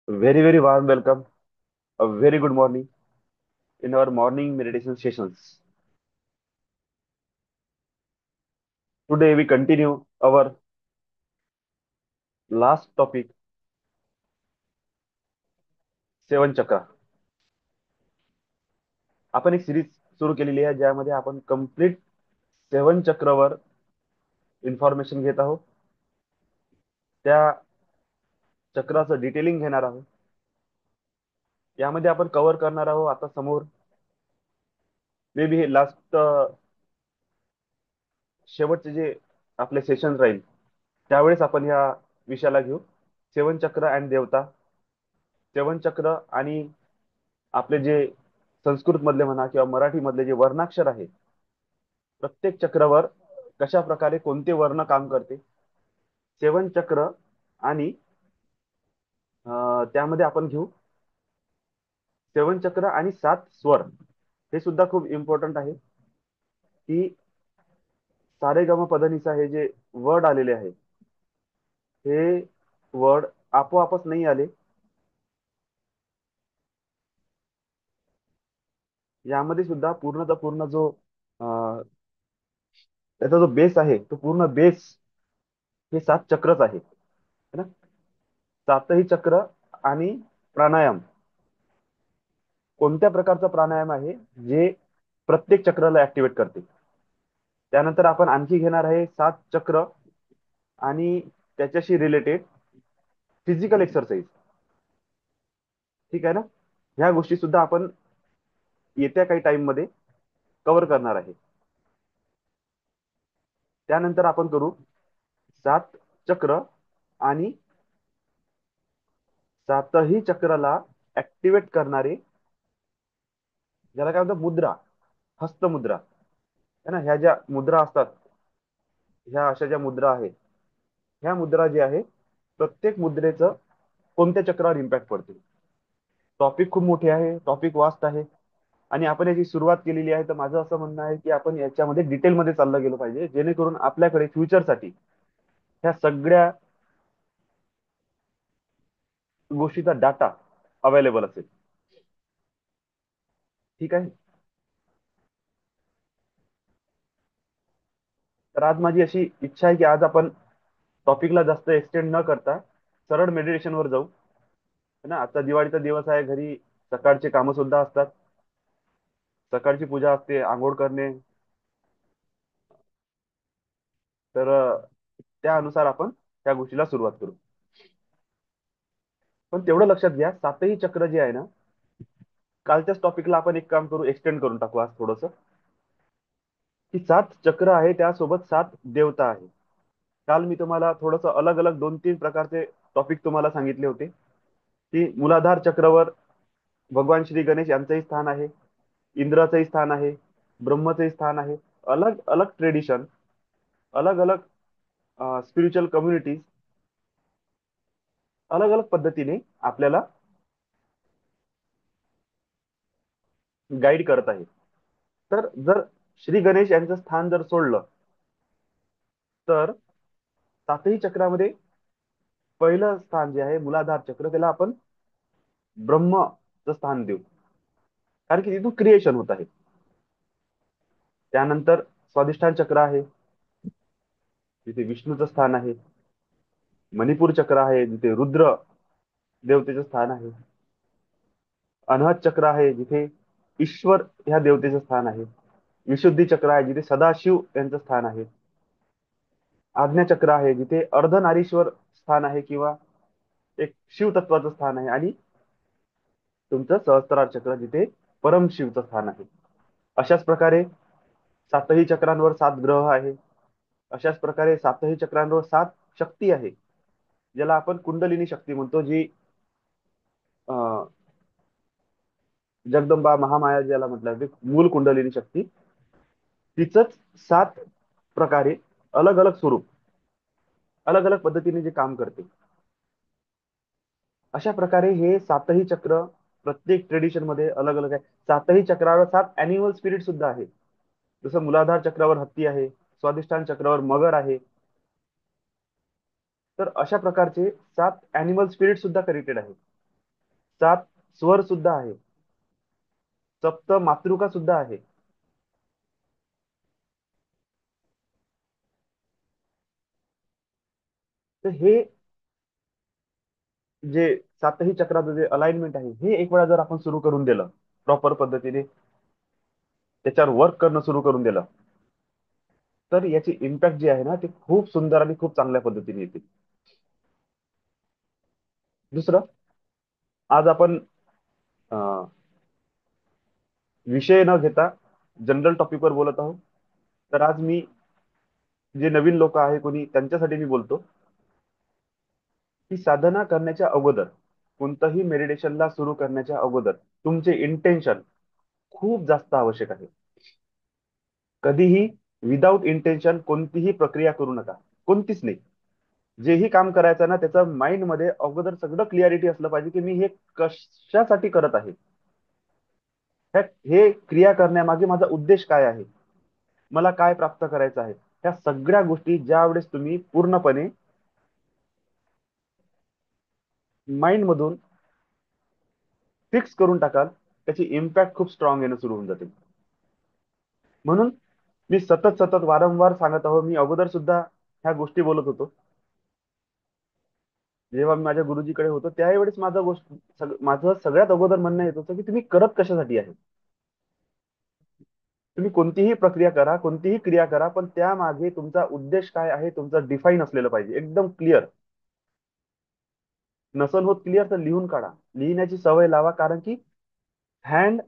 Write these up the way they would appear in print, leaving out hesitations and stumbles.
Very, very warm welcome. A very good morning in our morning meditation sessions. Today we continue our last topic, सेवन चक्र. आपण एक series सुरू केलेली आहे ज्यामध्ये आपण कम्प्लीट सेवन चक्रवर इन्फॉर्मेशन घेत आहोत. त्या चक्राचं डिटेलिंग घेणार आहोत. यामध्ये आपण कव्हर करणार आहोत आता समोर मे बी हे लास्ट शेवटचे जे आपले सेशन राहील त्यावेळेस आपण ह्या विषयाला घेऊ. सेवन चक्र अँड देवता. सेवन चक्र आणि आपले जे संस्कृत मधले म्हणा किंवा मराठी मधले जे वर्णाक्षर आहे प्रत्येक चक्रावर कशा प्रकारे कोणते वर्ण काम करते. सेवन चक्र आणि त्यामध्ये आपण घेऊ सेवन चक्र आणि सात स्वर. हे सुद्धा खूप इम्पॉर्टंट आहे की सारेगम पधनिसा हे जे वर्ड आलेले आहे हे वर्ड आपोआपच नाही आले. यामध्ये सुद्धा पूर्णचा पूर्ण जो अं, त्याचा जो बेस आहे तो पूर्ण बेस हे सात चक्रच आहे, है ना. सातही चक्र आणि प्राणायाम कोणत्या प्रकारचा प्राणायाम आहे जे प्रत्येक चक्राला ऍक्टिव्हेट करते. त्यानंतर आपण आणखी घेणार आहे सात चक्र आणि त्याच्याशी रिलेटेड फिजिकल एक्सरसाइज. ठीक आहे ना. ह्या गोष्टी सुद्धा आपण येत्या काही टाइम मध्ये कव्हर करणार आहे. त्यानंतर आपण करू सात चक्र आणि सातही चक्राला ऍक्टिव्हेट करणारे ज्याला काय म्हणतात मुद्रा, हस्तमुद्रा, है ना. ह्या ज्या मुद्रा असतात ह्या अशा ज्या मुद्रा आहेत ह्या मुद्रा जी आहे प्रत्येक मुद्रेचं कोणत्या चक्रावर इम्पॅक्ट पडते. टॉपिक खूप मोठे आहे, टॉपिक वास्ट आहे आणि आपण याची सुरुवात केलेली आहे. तर माझं असं म्हणणं आहे की आपण याच्यामध्ये डिटेलमध्ये चाललं गेलं पाहिजे जेणेकरून आपल्याकडे फ्युचरसाठी ह्या सगळ्या गोष्टीचा डाटा अवेलेबल असेल. ठीक आहे. तर आज माझी अशी इच्छा आहे की आज आपण टॉपिकला जास्त एक्सटेंड न करता सरळ मेडिटेशनवर जाऊ, है ना. आता दिवाळीचा दिवस आहे, घरी सकाळचे कामं सुद्धा असतात. सकाळची पूजा असते, आंघोळ करणे. तर त्यानुसार आपण त्या गोष्टीला सुरुवात करू. पण तेवढं लक्षात घ्या सातही चक्र जे आहे ना कालच्याच टॉपिकला आपण एक काम करू, एक्सटेंड करून टाकू आज थोडस. की सात चक्र आहे त्यासोबत सात देवता आहे. काल मी तुम्हाला थोडस अलग अलग दोन तीन प्रकारचे टॉपिक तुम्हाला सांगितले होते की मूलाधार चक्रवर भगवान श्री गणेश यांचंही स्थान आहे, इंद्राचंही स्थान आहे, ब्रह्मचंही स्थान आहे. अलग अलग ट्रेडिशन, अलग अलग स्पिरिच्युअल कम्युनिटीज अलग अलग पद्धतीने आपल्याला गाईड करत आहे. तर जर श्री गणेश यांचं स्थान जर सोडलं तर सातही चक्रामध्ये पहिलं स्थान जे आहे मूलाधार चक्र त्याला आपण ब्रह्मचं स्थान देऊ, कारण की तिथून क्रिएशन होत आहे. त्यानंतर स्वाधिष्ठान चक्र आहे जिथे विष्णूचं स्थान आहे. मणिपूर चक्र आहे जिथे रुद्र देवतेचं स्थान आहे. अनहत चक्र आहे जिथे ईश्वर ह्या देवतेचं स्थान आहे. विशुद्धी चक्र आहे जिथे सदाशिव यांचं स्थान आहे. आज्ञा चक्र आहे जिथे अर्धनारीश्वर स्थान आहे किंवा एक शिव तत्वाचं स्थान आहे. आणि तुमचं सहस्त्रार चक्र जिथे परमशिवचं स्थान आहे. अशाच प्रकारे सातही चक्रांवर सात ग्रह आहे. अशाच प्रकारे सातही चक्रांवर सात शक्ती आहे ज्याला आपण कुंडलिनी शक्ती म्हणतो, जी अं, जगदंबा महामाया ज्याला म्हटलं जाते, मूल कुंडलिनी शक्ती. तिचंच सात प्रकारे अलग अलग स्वरूप अलग अलग पद्धतीने जे काम करते. अशा प्रकारे हे सातही चक्र प्रत्येक ट्रेडिशन मध्ये अलग अलग आहे. सातही चक्रावर सात अॅनिमल स्पिरिट सुद्धा आहे. जसं मूलाधार चक्रावर हत्ती आहे, स्वाधिष्ठान चक्रावर मगर आहे. तर अशा प्रकारचे सात अॅनिमल स्पिरिट सुद्धा कनेक्टेड आहे. सात स्वर सुद्धा आहे, सप्त मातृका सुद्धा आहे. तर हे जे सातही चक्राचं जे अलाइनमेंट आहे, हे एक वेळा जर आपण सुरू करून दिलं प्रॉपर पद्धतीने, त्याच्यावर वर्क करणं सुरू करून दिलं, तर याची इम्पॅक्ट जी आहे ना, ती खूप सुंदर आणि खूप चांगल्या पद्धतीने येते. दुसरं, आज आपण अं, विषय न घेता जनरल टॉपिकवर बोलत आहोत. तर आज मी, जे नवीन लोक आहे कोणी, त्यांच्यासाठी मी बोलतो की साधना करण्याच्या अगोदर, कोणतंही मेडिटेशनला सुरू करण्याच्या अगोदर तुमचे इंटेन्शन खूप जास्त आवश्यक आहे. कधीही विदाऊट इंटेन्शन कोणतीही प्रक्रिया करू नका, कोणतीच नाही. जेही काम करायचं ना, त्याचं माइंड मध्ये अगोदर सगळं क्लिअरिटी असलं पाहिजे की मी हे कशासाठी करत आहे, हे क्रिया करण्यामागे माझा उद्देश काय आहे, मला काय प्राप्त करायचं आहे. ह्या सगळ्या गोष्टी ज्या वेळेस तुम्ही पूर्णपणे माइंड मधून फिक्स करून टाकाल, त्याची इम्पॅक्ट खूप स्ट्रॉंग येणं सुरू होऊन जाते. म्हणून मी सतत सतत वारंवार सांगत आहो, मी अगोदर सुद्धा ह्या गोष्टी बोलत होतो. जेव्हा मी माझ्या गुरुजीकडे होतो त्यावेळेस माझं सगळ्यात अगोदर म्हणणं येत होतं की तुम्ही करत कशासाठी आहे. तुम्ही कोणतीही प्रक्रिया करा, कोणतीही क्रिया करा, पण त्यामागे तुमचा उद्देश काय आहे, तुमचं डिफाईन असलेलं पाहिजे, एकदम क्लिअर. नसल होत क्लिअर तर लिहून काढा, लिहिण्याची सवय लावा. कारण की हँड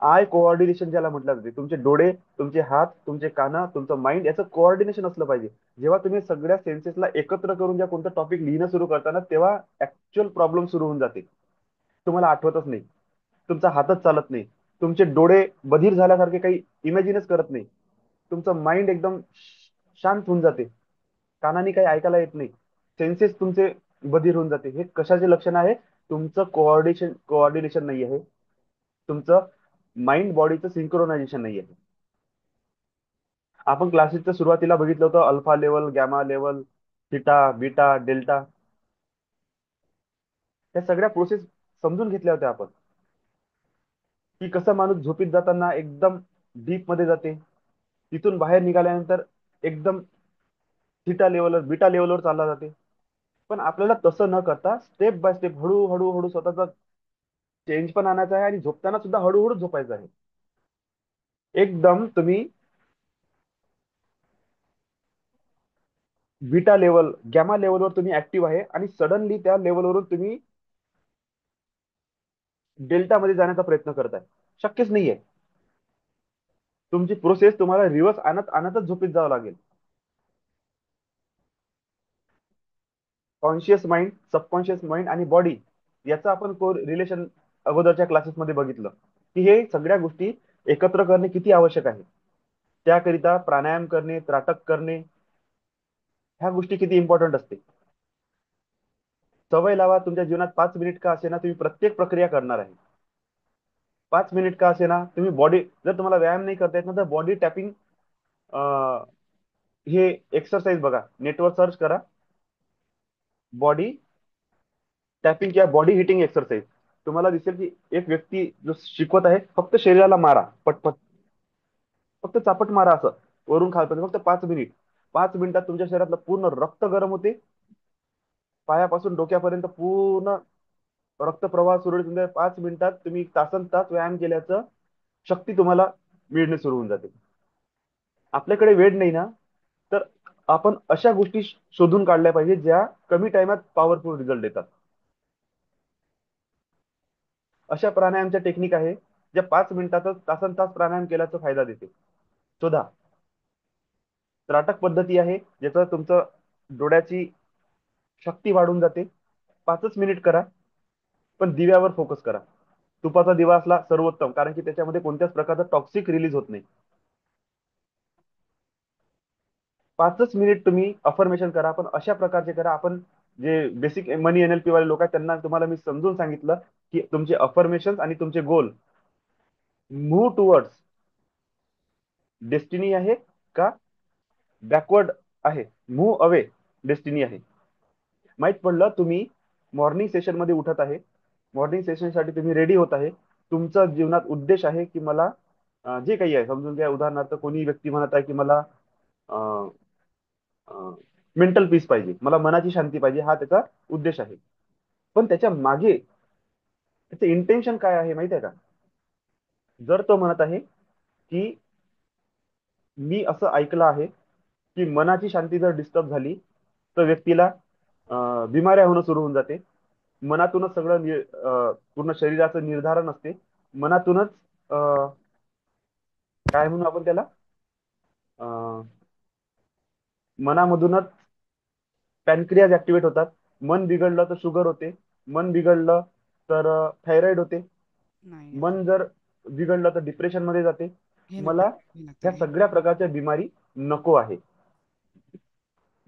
आय कोऑर्डिनेशन ज्याला म्हटलं जाते, तुमचे डोळे, तुमचे हात, तुमचे कान, तुमचं माइंड, याचं कोऑर्डिनेशन असलं पाहिजे. जेव्हा तुम्ही सगळ्या सेन्सेसला एकत्र करून ज्या कोणतं टॉपिक लिहिणं सुरू करताना, तेव्हा ऍक्च्युअल प्रॉब्लेम सुरू होऊन जाते. तुम्हाला आठवतच नाही, तुमचा हातच चालत नाही, तुमचे डोळे बधीर झाल्यासारखे काही इमॅजिनच करत नाही, तुमचं माइंड एकदम शांत होऊन जाते, कानाने काही ऐकायला येत नाही, सेन्सेस तुमचे बधीर होऊन जाते. हे कशाचे लक्षण आहे? तुमचं कोऑर्डिनेशन नाही आहे, तुमचं माइंड बॉडीचं सिंक्रोनायझेशन नाही आहे. आपण क्लासेसच्या सुरुवातीला बघितलं होतं, alpha level, gamma level, theta, beta, delta, या सगळ्या प्रोसेस समजून घेतल्या होत्या आपण, की कसं माणूस झोपीत जाताना एकदम डीप मध्ये जाते, तिथून बाहेर निघाल्यानंतर एकदम थिटा लेवलवर, बीटा लेवलवर चालला जाते. पण आपल्याला तसं न करता स्टेप बाय स्टेप, हळू हळू स्वतःचा चेंज पण आणायचा आहे आणि झोपताना सुद्धा हळूहळू झोपायचं आहे. एकदम तुम्ही बीटा लेवल, गॅमा लेवलवर तुम्ही ऍक्टिव्ह आहे आणि सडनली त्या लेवलवरून तुम्ही डेल्टा मध्ये जाण्याचा प्रयत्न करताय, शक्यच नाहीये. तुमची प्रोसेस तुम्हाला रिव्हर्स आणत आणतच झोपीत जावं लागेल. कॉन्शियस माइंड, सबकॉन्शियस माइंड आणि बॉडी याचं आपण को रिलेशन अगोदरच्या क्लासेसमध्ये बघितलं, की हे सगळ्या गोष्टी एकत्र करणे किती आवश्यक आहे. त्याकरिता प्राणायाम करणे, त्राटक करणे, ह्या गोष्टी किती इम्पॉर्टंट असते. सवय लावा, तुमच्या जीवनात 5 मिनिट का असेना तुम्ही प्रत्येक प्रक्रिया करणार आहे. 5 मिनिट का असेना तुम्ही बॉडी, जर तुम्हाला व्यायाम नाही करता येत ना, तर बॉडी टॅपिंग, हे एक्सरसाइज बघा, नेटवर सर्च करा, बॉडी टॅपिंग किंवा बॉडी हिटिंग एक्सरसाइज. तुम्हाला दिसेल की एक व्यक्ती जो शिकवत आहे, फक्त शरीराला मारा पटपट, फक्त चापट मारा असं वरून खालपर्यंत, फक्त 5 मिनिट. 5 मिनिटात तुमच्या शरीरातलं पूर्ण रक्त गरम होते, पायापासून डोक्यापर्यंत पूर्ण रक्तप्रवाह सुरळीत होऊन 5 मिनिटात तुम्ही तासन तास व्यायाम केल्याचं शक्ती तुम्हाला मिळणे सुरू होऊन जाते. आपल्याकडे वेळ नाही ना, तर आपण अशा गोष्टी शोधून काढल्या पाहिजे ज्या कमी टाइमात पॉवरफुल रिझल्ट देतात. अशा प्राणायामच्या टेक्निक आहे ज्या 5 मिनिटातच तासन तास प्राणायाम केल्याचा फायदा देते. शोधा. त्राटक पद्धती आहे ज्याचं तुमचं डोळ्याची शक्ती वाढून जाते. 5 मिनिट करा, पण दिव्यावर फोकस करा. तुपाचा दिवा असला सर्वोत्तम, कारण की त्याच्यामध्ये कोणत्याच प्रकारचा टॉक्सिक रिलीज होत नाही. 5 मिनिट तुम्ही अफर्मेशन करा, पण अशा प्रकारचे करा. आपण जे बेसिक मनी एनएलपी वाले लोक आहेत त्यांना तुम्हाला मी समजून सांगितलं की तुमचे अफर्मेशन आणि तुमचे गोल मूव्ह टुवर्ड्स डेस्टिनी आहे का बॅकवर्ड आहे, मूव्ह अवे डेस्टिनी आहे. माहित पडलं तुम्ही मॉर्निंग सेशन मध्ये उठत आहे, मॉर्निंग सेशनसाठी तुम्ही रेडी होत आहे, तुमचा जीवनात उद्देश आहे की मला जे काही आहे समजून घ्या. उदाहरणार्थ कोणी व्यक्ती म्हणत आहे की मला मेंटल पीस पाहिजे, मला मनाची शांती पाहिजे, हा त्याचा उद्देश आहे. पण त्याच्या मागे त्याचं इंटेन्शन काय आहे माहिती आहे का? जर तो म्हणत आहे की मी असं ऐकलं आहे की मनाची शांती जर डिस्टर्ब झाली तर व्यक्तीला बिमाऱ्या होणं सुरू होऊन जाते. मनातूनच सगळं पूर्ण शरीराचं निर्धारण असते. मनातूनच काय म्हणू आपण त्याला, अं, मनामधूनच पॅनक्रियाज ऍक्टिव्हेट होतात. मन बिघडलं तर शुगर होते. मन बिघडलं तर थायरॉइड होते. नाही आता मन जर बिघडलं तर डिप्रेशन मध्ये जाते. घे ना मला पेट घे ना ह्या ते सगळ्या प्रकारच्या बिमारी नको आहे.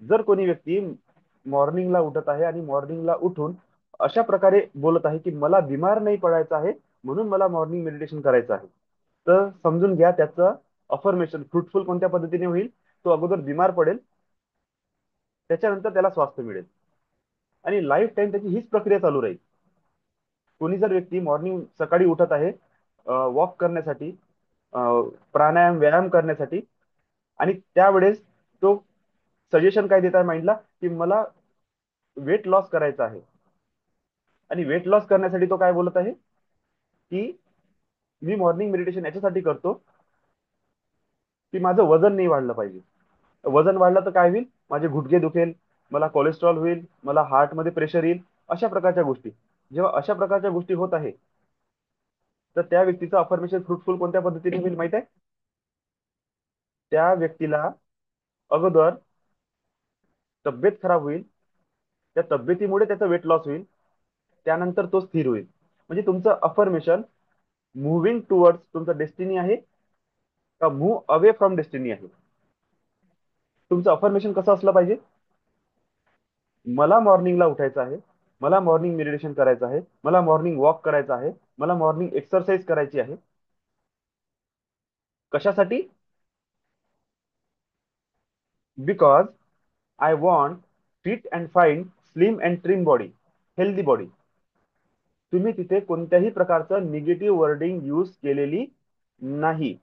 जर कोणी व्यक्ती मॉर्निंगला उठत आहे आणि मॉर्निंगला उठून अशा प्रकारे बोलत आहे की मला बिमार नाही पडायचं आहे, म्हणून मला मॉर्निंग मेडिटेशन करायचं आहे, तर समजून घ्या त्याचं अफर्मेशन फ्रुटफुल कोणत्या पद्धतीने होईल. तो अगोदर बिमार पडेल, त्याच्यानंतर त्याला स्वास्थ्य मिळेल, आणि लाईफ टाईम त्याची हीच प्रक्रिया चालू राहील. कोणी जर व्यक्ती मॉर्निंग सकाळी उठत आहे वॉक करण्यासाठी, अ, प्राणायाम व्यायाम करण्यासाठी, आणि त्यावेळेस तो सजेशन काय देत आहे माइंडला की मला वेट लॉस करायचा आहे, आणि वेट लॉस करण्यासाठी तो काय बोलत आहे की मी मॉर्निंग मेडिटेशन याच्यासाठी करतो की माझं वजन नाही वाढलं पाहिजे. वजन वाढलं तर काय होईल, माझे गुडघे दुखेल, मला कोलेस्ट्रॉल होईल, मला हार्टमध्ये प्रेशर येईल, अशा प्रकारच्या गोष्टी. जेव्हा अशा प्रकारच्या गोष्टी होत आहे तर त्या व्यक्तीचं अफर्मेशन फ्रुटफुल कोणत्या पद्धतीने होईल माहित आहे? त्या व्यक्तीला अगोदर तब्येत खराब होईल, त्या तब्येतीमुळे त्याचा वेट लॉस होईल, त्यानंतर तो स्थिर होईल. म्हणजे तुमचं अफर्मेशन मुव्हिंग टुवर्ड्स तुमचं डेस्टिनी आहे का मूव्ह अवे फ्रॉम डेस्टिनी आहे. तुमचं अफर्मेशन कसं असलं पाहिजे? मला मॉर्निंगला उठायचं आहे, मला मॉर्निंग मेडिटेशन करायचं आहे, मला मॉर्निंग वॉक करायचं आहे, मला मॉर्निंग एक्सरसाइज करायची आहे. कशासाठी? Because I want fit and fine slim and trim body, healthy body. तुम्ही तिथे कोणत्याही प्रकारचं निगेटिव्ह वर्डिंग यूज केलेली नाही.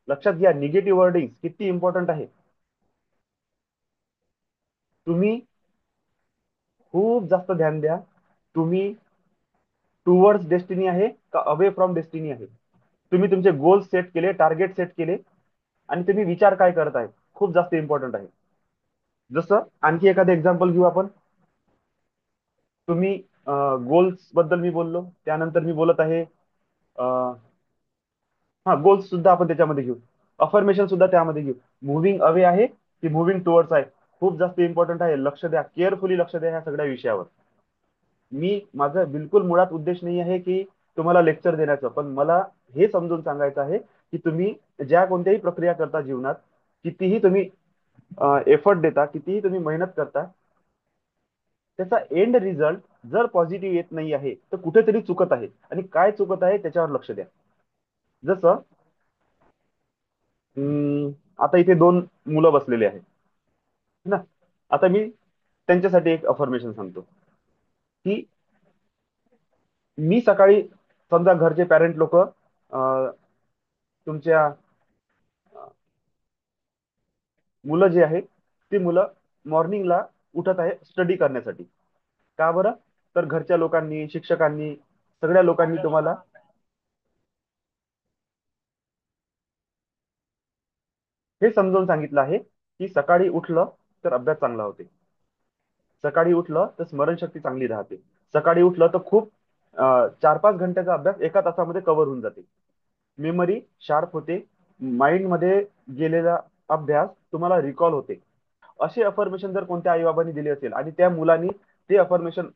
लक्षात घ्या, निगेटिव्ह वर्डिंग किती इम्पॉर्टंट आहे. तुम्ही खूप जास्त ध्यान द्या, तुम्ही टुवर्ड्स डेस्टिनी आहे का अवे फ्रॉम डेस्टिनी आहे. तुम्ही तुमचे गोल सेट केले, टार्गेट सेट केले, आणि तुम्ही विचार काय करत आहे, खूप जास्त इम्पॉर्टंट आहे. जसं आणखी एखादं एक्झाम्पल घेऊ आपण. तुम्ही गोल्स बद्दल मी बोललो, त्यानंतर मी बोलत आहे हा गोल्स सुद्धा आपण त्याच्यामध्ये घेऊ, अफर्मेशन सुद्धा त्यामध्ये घेऊ. मुव्हिंग अवे आहे की मुव्हिंग टुवर्ड्स आहे, खूप जास्त इम्पॉर्टंट आहे. लक्ष द्या, केअरफुली लक्ष द्या ह्या सगळ्या विषयावर. मी माझं बिलकुल मुळात उद्देश नाही आहे की तुम्हाला लेक्चर देण्याचं, पण मला हे समजून सांगायचं आहे की तुम्ही ज्या कोणत्याही प्रक्रिया करता जीवनात, कितीही तुम्ही एफर्ट देता, कितीही तुम्ही मेहनत करता, त्याचा एंड रिझल्ट जर पॉझिटिव्ह येत नाही आहे तर कुठेतरी चुकत आहे, आणि काय चुकत आहे त्याच्यावर लक्ष द्या. जसं आता इथे दोन मुलं बसलेले आहेत ना. आता मी त्यांच्यासाठी एक अफर्मेशन सांगतो की मी सकाळी, समजा घरचे पॅरेंट लोक तुमच्या मुलं जे आहे ती मुलं मॉर्निंगला उठत आहे स्टडी करण्यासाठी. का बरं? तर घरच्या लोकांनी, शिक्षकांनी, सगळ्या लोकांनी तुम्हाला हे समजावून सांगितलं आहे की सकाळी उठलं तर अभ्यास चांगला होते, सकाळी उठलं तर स्मरणशक्ती चांगली राहते, सकाळी उठलं तर खूप 4-5 घंट्याचा अभ्यास एका तासामध्ये कव्हर होऊन जाते, मेमरी शार्प होते, माइंड मध्ये गेलेला अभ्यास तुम्हाला रिकॉल होते. असे अफर्मेशन जर कोणत्या आईबाबांनी दिले असेल आणि त्या मुलांनी ते अफर्मेशन,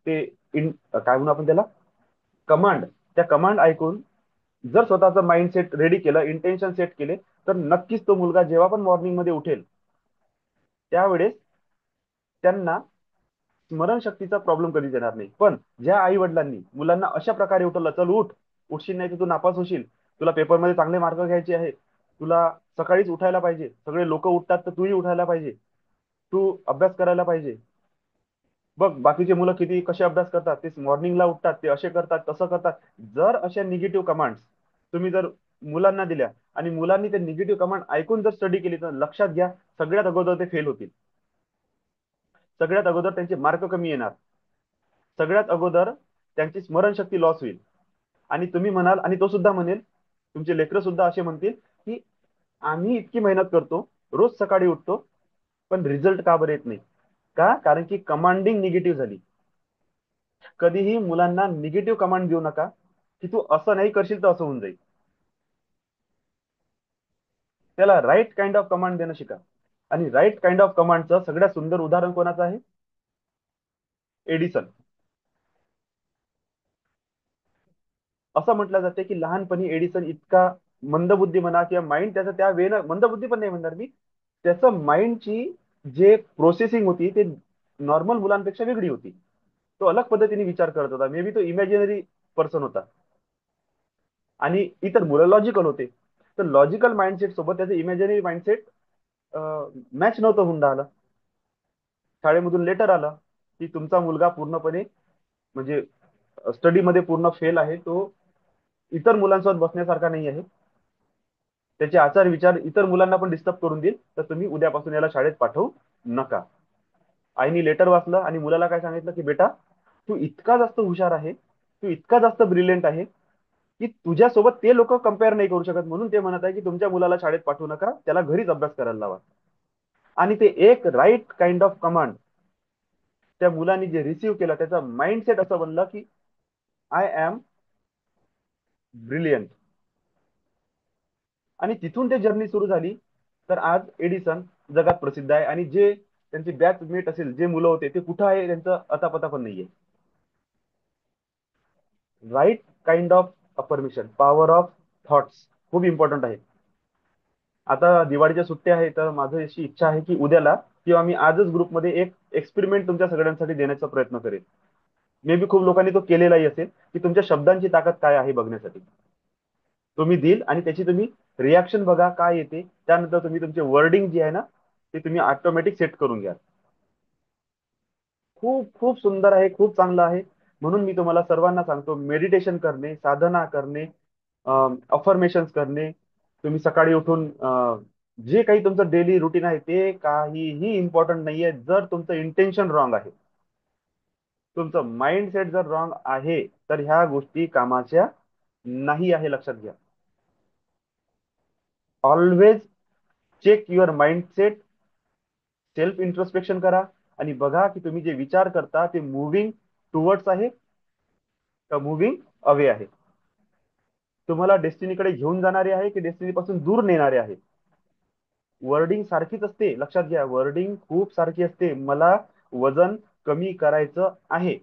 ते काय म्हणू आपण त्याला, कमांड, त्या कमांड ऐकून जर स्वतःचं माइंडसेट रेडी केलं, इंटेन्शन सेट केले, तर नक्कीच तो मुलगा जेव्हा पण मॉर्निंग मध्ये उठेल त्यावेळेस त्यांना स्मरणशक्तीचा प्रॉब्लेम कधीच येणार नाही. पण ज्या आई वडिलांनी मुलांना अशा प्रकारे उठवलं, चल उठ, उठशील नाही तर तू नापास होशील, तुला पेपरमध्ये चांगले मार्क घ्यायचे आहे, तुला सकाळीच उठायला पाहिजे, सगळे लोक उठतात तर तूही उठायला पाहिजे, तू अभ्यास करायला पाहिजे, बघ बाकीचे मुलं किती कसे अभ्यास करतात, ते मॉर्निंगला उठतात, ते असे करतात तसं करतात. जर अशा निगेटिव्ह कमांड्स तुम्ही जर मुलांना दिल्या आणि मुलांनी ते निगेटिव्ह कमांड ऐकून जर स्टडी केली, तर लक्षात घ्या, सगळ्यात अगोदर ते फेल होतील. सगळ्यात अगोदर त्यांचे मार्क कमी येणार. सगळ्यात अगोदर त्यांची स्मरणशक्ती लॉस होईल. आणि तुम्ही म्हणाल, आणि तो सुद्धा म्हणेल, तुमचे लेकरं सुद्धा असे म्हणतील की आम्ही इतकी मेहनत करतो, रोज सकाळी उठतो, पण रिझल्ट का बरं येत नाही? का? कारण की कमांडिंग निगेटिव्ह झाली. कधीही मुलांना निगेटिव्ह कमांड देऊ नका, की तू असं नाही करशील तर असं होऊन जाईल. त्याला राईट काइंड ऑफ कमांड देणं शिका. आणि राईट काइंड ऑफ कमांडचं सगळ्यात सुंदर उदाहरण कोणाचं आहे? एडिसन. असं म्हटलं जाते की लहानपणी एडिसन इतका मंदबुद्धी म्हणा किंवा माइंड त्याचं त्या वेळेला, मंदबुद्धी पण नाही म्हणणार मी, त्याचं माइंडची जे प्रोसेसिंग होती ते नॉर्मल मुलांपेक्षा वेगळी होती. तो अलग पद्धतीने विचार करत होता. मे बी तो इमॅजिनरी पर्सन होता. आणि इतर मुलं लॉजिकल होते. तर लॉजिकल माइंडसेट सोबत त्याचं इमॅजिनरी माइंडसेट मॅच नव्हतं होऊन राहिलं. शाळेमधून लेटर आलं की तुमचा मुलगा पूर्णपणे, म्हणजे स्टडीमध्ये पूर्ण फेल आहे, तो इतर मुलांसोबत बसण्यासारखा नाही आहे, त्याचे आचार विचार इतर मुलांना पण डिस्टर्ब करून देईल, तर तुम्ही उद्यापासून याला शाळेत पाठवू नका. आईनी लेटर वाचलं आणि मुलाला काय सांगितलं की बेटा, तू इतका जास्त हुशार आहे, तू इतका जास्त ब्रिलियंट आहे की तुझ्यासोबत ते लोक कम्पेअर नाही करू शकत, म्हणून ते म्हणत आहे की तुमच्या मुलाला शाळेत पाठवू नका, त्याला घरीच अभ्यास करायला लावा. आणि ते एक राईट काइंड ऑफ कमांड त्या मुलांनी जे रिसीव्ह केलं, त्याचा माइंडसेट असं बनलं की आय एम ब्रिलियंट. आणि तिथून ते जर्नी सुरू झाली. तर आज एडिसन जगात प्रसिद्ध आहे. आणि जे त्यांचे बॅचमेट असेल, जे मुलं होते, ते कुठं आहे त्यांचं अतापता पण नाहीये. Right kind of affirmation, power of thoughts खूप इम्पॉर्टंट आहे. आता दिवाळीच्या सुट्ट्या आहे, तर माझं अशी इच्छा आहे की उद्याला किंवा मी आजच ग्रुपमध्ये एक एक्सपेरिमेंट तुमच्या सगळ्यांसाठी देण्याचा प्रयत्न करेन. मे बी खूप लोकांनी तो केलेलाही असेल, की तुमच्या शब्दांची ताकद काय आहे बघण्यासाठी. तुम्ही देईल आणि त्याची तुम्ही रिॲक्शन बघा काय येते. त्यानंतर तुम्ही तुमचे वर्डिंग जे आहे ना, ते तुम्ही ऑटोमॅटिक सेट करून घ्या. खूप खूप सुंदर आहे, खूप चांगलं आहे. म्हणून मी तुम्हाला सर्वांना सांगतो, मेडिटेशन करणे, साधना करणे, अफर्मेशन करणे. तुम्ही सकाळी उठून जे काही तुमचं डेली रुटीन आहे ते काहीही इम्पॉर्टंट नाहीये जर तुमचं इंटेन्शन रॉंग आहे. तुमचं माइंडसेट जर रॉंग आहे, तर ह्या गोष्टी कामाच्या नाही आहे, लक्षात घ्या. Always check your mindset. Self introspection करा आणि बघा की तुम्ही जे विचार करता ते मुव्हिंग टुवर्ड्स आहे का मुव्हिंग अवे आहे. तुम्हाला डेस्टिनीकडे घेऊन जाणारे आहे की डेस्टिनी पासून दूर नेणारे आहे. वर्डिंग सारखीच असते, लक्षात घ्या, वर्डिंग खूप सारखी असते. मला वजन कमी करायचं आहे.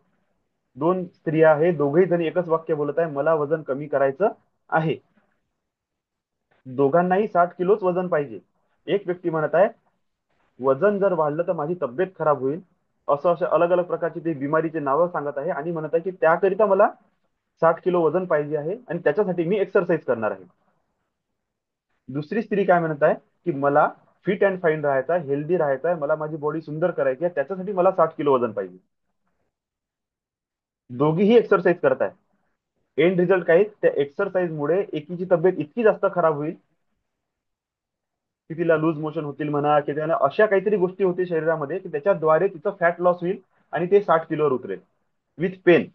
दोन स्त्रिया आहे, दोघही जणी एकच वाक्य बोलत आहे, मला वजन कमी करायचं आहे. दोघांनाही 60 किलोच वजन पाहिजे. एक व्यक्ती म्हणत आहे वजन जर वाढलं तर माझी तब्येत खराब होईल, असं अशा अलग अलग प्रकारची ते बिमारीचे नावं सांगत आहे आणि म्हणत आहे की त्याकरिता मला 60 किलो वजन पाहिजे आहे आणि त्याच्यासाठी मी एक्सरसाइज करणार आहे. दुसरी स्त्री काय म्हणत आहे की मला फिट अँड फाईन राहायचं आहे, हेल्दी राहायचं आहे, मला माझी बॉडी सुंदर करायची आहे, त्याच्यासाठी मला 60 किलो वजन पाहिजे. दोघीही एक्सरसाइज करत आहे. एंड रिझल्ट काय? त्या एक्सरसाइज मुळे एकीची तब्येत इतकी जास्त खराब होईल की तिला लूज मोशन होतील म्हणा, की त्याला अशा काहीतरी गोष्टी होतील शरीरामध्ये की त्याच्याद्वारे तिचं फॅट लॉस होईल आणि ते 60 किलोवर उतरेल विथ पेन.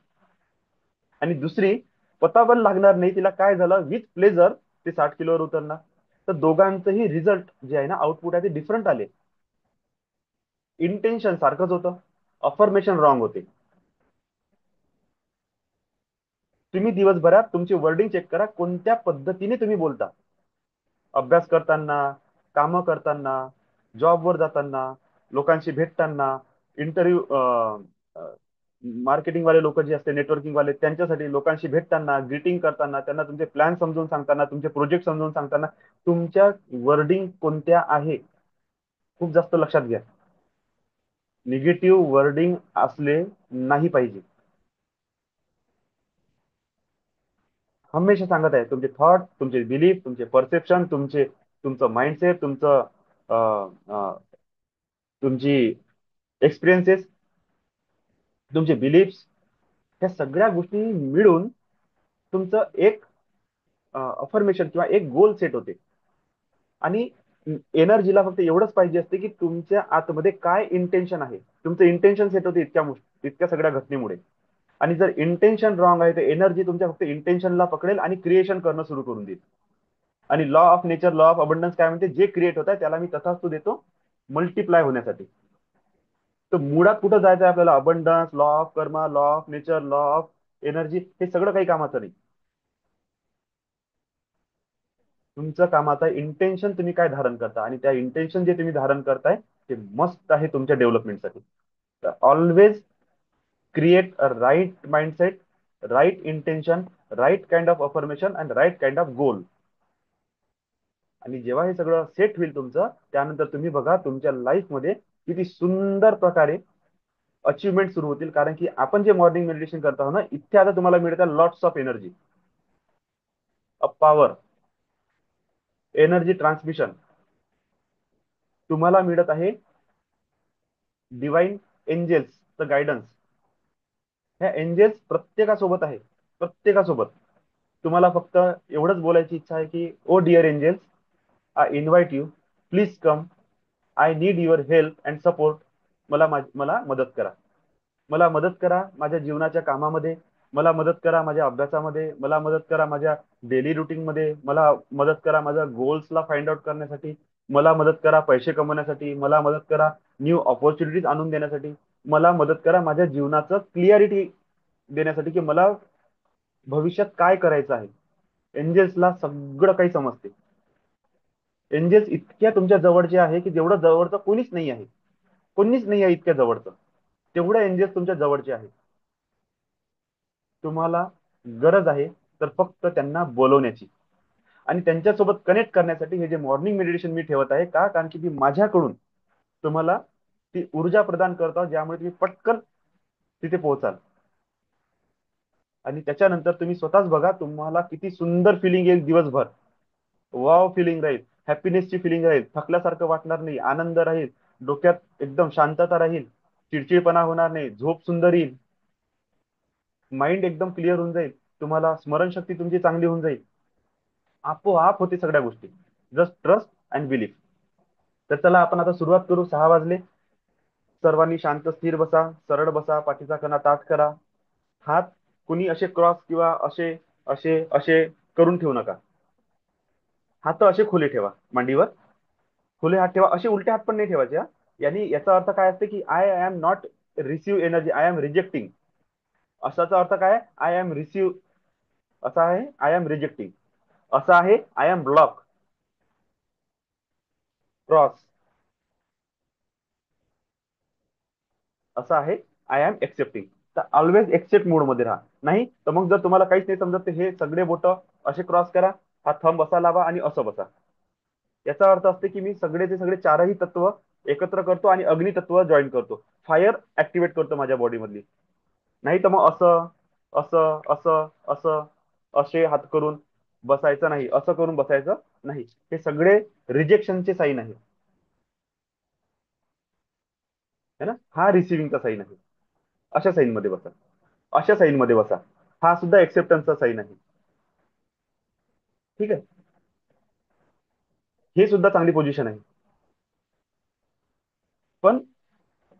आणि दुसरी पता पण लागणार नाही तिला काय झालं, विथ प्लेजर ते 60 किलोवर उतरणार. तर दोघांचंही रिझल्ट जे आहे ना, आउटपुट आहे ते डिफरंट आले. इंटेन्शन सारखंच होतं, अफर्मेशन रॉंग होते. तुम्ही दिवसभरात तुमची वर्डिंग चेक करा, कोणत्या पद्धतीने तुम्ही बोलता. अभ्यास करताना, कामं करताना, जॉबवर जाताना, लोकांशी भेटताना, इंटरव्ह्यू, मार्केटिंग वाले लोक जे असते, नेटवर्किंग वाले, त्यांच्यासाठी लोकांशी भेटताना, ग्रीटिंग करताना, त्यांना तुमचे प्लॅन समजून सांगताना, तुमचे प्रोजेक्ट समजून सांगताना, तुमच्या वर्डिंग कोणत्या आहे खूप जास्त लक्षात घ्या. निगेटिव्ह वर्डिंग असले नाही पाहिजे. हमेशा सांगत आहे तुमचे थॉट, तुमचे बिलीफ, तुमचे परसेप्शन, तुमचं माइंडसेट, अ, अ, तुमची एक्सपिरियन्सेस, तुमचे बिलीफ्स, ह्या सगळ्या गोष्टी मिळून तुमचं एक अफर्मेशन किंवा एक गोल सेट होते. आणि एनर्जीला फक्त एवढंच पाहिजे असते की तुमच्या आतमध्ये काय इंटेन्शन आहे. तुमचं इंटेन्शन सेट होते इतक्या सगळ्या घटनेमुळे. आणि जर इंटेन्शन रॉंग आहे तर एनर्जी तुमच्या फक्त इंटेन्शनला पकडेल आणि क्रिएशन करणं सुरू करून देईल. आणि law of nature, law of abundance काय म्हणते, जे क्रिएट होत आहे त्याला मी तथास्तू देतो मल्टिप्लाय होण्यासाठी. तर मुळात कुठं जायचं आहे आपल्याला? Abundance, law of Karma, law of nature, law of energy, हे सगळं काही कामाचं नाही. तुमचं कामाचं इंटेन्शन, तुम्ही काय धारण करता, आणि त्या इंटेन्शन जे तुम्ही धारण करताय ते मस्त आहे तुमच्या डेव्हलपमेंटसाठी. तर always create a right mindset, right intention, right kind of affirmation and right kind of goal. आणि जेव्हा हे सगळं सेट होईल तुमचं, त्यानंतर तुम्ही बघा तुमच्या लाईफमध्ये किती सुंदर प्रकारे अचीवमेंट सुरू होतील. कारण की आपण जे मॉर्निंग मेडिटेशन करत आहोत ना, इथे आता तुम्हाला मिळतात lots of energy, uh power, energy transmission. तुम्हाला मिळत आहे डिवाइन एंजेल्सचं गायडन्स. ह्या एंजेल्स प्रत्येकासोबत आहे, प्रत्येकासोबत. तुम्हाला फक्त एवढंच बोलायची इच्छा आहे की oh dear angels, I invite you, please come, I need your help and support. मला मदत करा. मला मदत करा माझ्या जीवनाच्या कामामध्ये, मला मदत करा माझ्या अभ्यासामध्ये, मला मदत करा माझ्या डेली रुटीनमध्ये, मला मदत करा माझ्या गोल्सला फाइंड आउट करण्यासाठी, मला मदत करा पैसे कमवण्यासाठी, मला मदत करा न्यू ऑपॉर्च्युनिटीज आणून देण्यासाठी, मला मदत करा माझ्या जीवनाचं क्लिअरिटी देण्यासाठी की मला भविष्यात काय करायचं आहे. एंजेल्सला सगळं काही समजते. एंजेल्स इतक्या तुमच्या जवळचे आहे की जेवढं जवळचं कोणीच नाही आहे, कोणीच नाही आहे इतक्या जवळचं. तेवढं एंजेल्स तुमच्या जवळचे आहे. तुम्हाला गरज आहे तर फक्त त्यांना बोलवण्याची आणि त्यांच्यासोबत कनेक्ट करण्यासाठी हे जे मॉर्निंग मेडिटेशन मी ठेवत आहे. का? कारण की ती माझ्याकडून तुम्हाला ती ऊर्जा प्रदान करतात ज्यामुळे तुम्ही पटकन तिथे पोहोचाल. आणि त्याच्यानंतर तुम्ही स्वतःच बघा तुम्हाला किती सुंदर फिलिंग येईल दिवसभर. वाव फिलिंग राहील, हॅपीनेसची फिलिंग राहील, थकल्यासारखं वाटणार नाही, आनंद राहील, डोक्यात एकदम शांतता राहील, चिडचिडपणा होणार नाही, झोप सुंदर येईल, माइंड एकदम क्लिअर होऊन जाईल, तुम्हाला स्मरणशक्ती तुमची चांगली होऊन जाईल. आपोआप होते सगळ्या गोष्टी. Just trust and belief. तर चला आपण आता सुरुवात करू. 6 वाजले. सर्वांनी शांत स्थिर बसा, सरळ बसा, पाठीचा कणा ताठ करा. हात कुणी असे क्रॉस किंवा असे असे असे करून ठेवू नका. हात असे खुले ठेवा मांडीवर. खुले हात ठेवा, असे उलटे हात पण नाही ठेवायचे हा. यांनी याचा अर्थ काय असते की I am not receive energy, I am rejecting. असाचा अर्थ काय? आय एम रिसिव्ह असा आहे, आय एम रिजेक्टिंग असा आहे, आय एम ब्लॉक. क्रॉस असं आहे, आय एम एक्सेप्टिंग. तर ऑलवेज एक्सेप्ट मोड मध्ये राहा. नाही तर मग जर तुम्हाला काहीच नाही समजत तर हे सगळे बोट असे क्रॉस करा, हा थंब असा लावा आणि असं बसा. याचा अर्थ असते की मी सगळेचे सगळे चारही तत्व एकत्र करतो आणि अग्नितत्व जॉईन करतो, फायर ऍक्टिव्हेट करतो माझ्या बॉडी मधली. नाही तर मग असं असं असं असं असे हात करून बसायचं नाही, असं करून बसायचं नाही. हे सगळे रिजेक्शनचे साईन आहे. है ना? हा रिसिव्हिंगचा साईन आहे. अशा साईन मध्ये बसा, अशा साईन मध्ये बसा. हा सुद्धा एक्सेप्टन्सचा साईन आहे. ठीक आहे, हे सुद्धा चांगली पोझिशन आहे. पण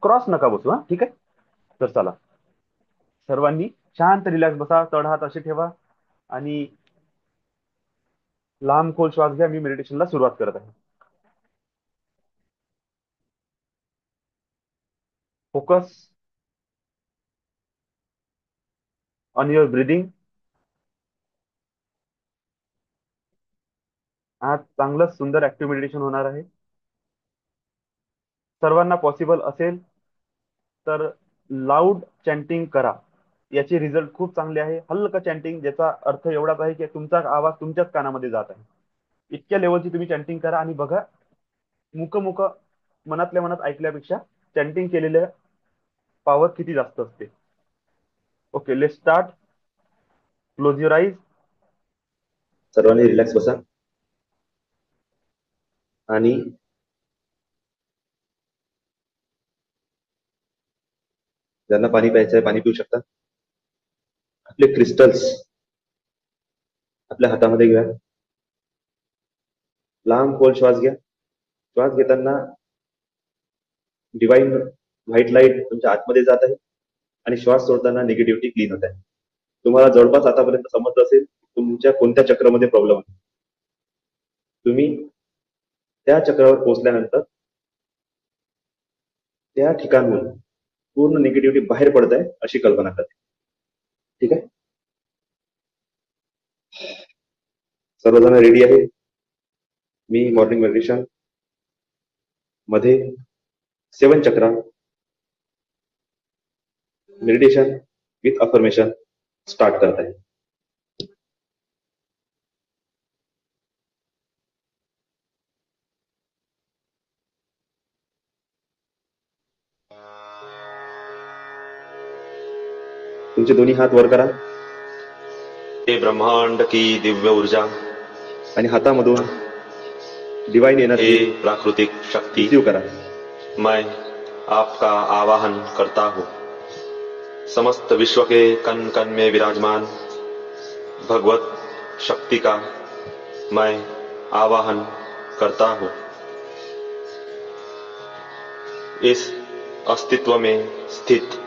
क्रॉस नका बसू हा. ठीक आहे. तर चला सर्वांनी शांत रिलॅक्स बसा, तळ हात असे ठेवा आणि लांब खोल श्वास घ्या. मी मेडिटेशनला सुरुवात करत आहे. Focus on your breathing. आज चांगलं सुंदर ऍक्टिव्ह मेडिटेशन होणार आहे. सर्वांना पॉसिबल असेल तर लाऊड चॅन्टिंग करा. याचे रिझल्ट खूप चांगले आहे. हलका चॅन्टिंग ज्याचा अर्थ एवढाच आहे की तुमचा आवाज तुमच्याच कानामध्ये जात आहे. इतक्या लेवलची तुम्ही चॅन्टिंग करा आणि बघा मुक मनातल्या मनात ऐकल्यापेक्षा चॅन्टिंग केलेल्या पॉवर किती जास्त असते. Okay, let start. Close your eyes. सर्वांनी रिलॅक्स बसा आणि ज्यांना पाणी प्यायचं आहे पाणी पिऊ शकता. आपले क्रिस्टल्स आपल्या हातामध्ये घ्या. लांब खोल श्वास घ्या. श्वास घेताना डिवाइन व्हाईट लाईट तुमच्या आतमध्ये जात आहे आणि श्वास सोडताना निगेटिव्हिटी क्लीन होत आहे. तुम्हाला जवळपास आतापर्यंत समजलं असेल तुमच्या कोणत्या चक्रामध्ये प्रॉब्लेम आहे. तुम्ही त्या चक्रावर पोहोचल्यानंतर त्या ठिकाणहून पूर्ण निगेटिव्हिटी बाहेर पडत आहे अशी कल्पना करते. ठीक आहे. सर्वजण रेडी आहे. मी मॉर्निंग मेडिटेशन मध्ये 7 चक्रा मेडिटेशन विथ अफर्मेशन स्टार्ट करत आहे. तुमचे दोन्ही हात वर करा हे ब्रह्मांड की दिव्य ऊर्जा आणि हातामधून डिवाइन हे एनर्जी प्राकृतिक शक्ति रिसीव करा. मैं आपका आवाहन करता हूँ. समस्त विश्व के कण कण में विराजमान भगवत शक्ति का मैं आवाहन करता हूँ. इस अस्तित्व में स्थित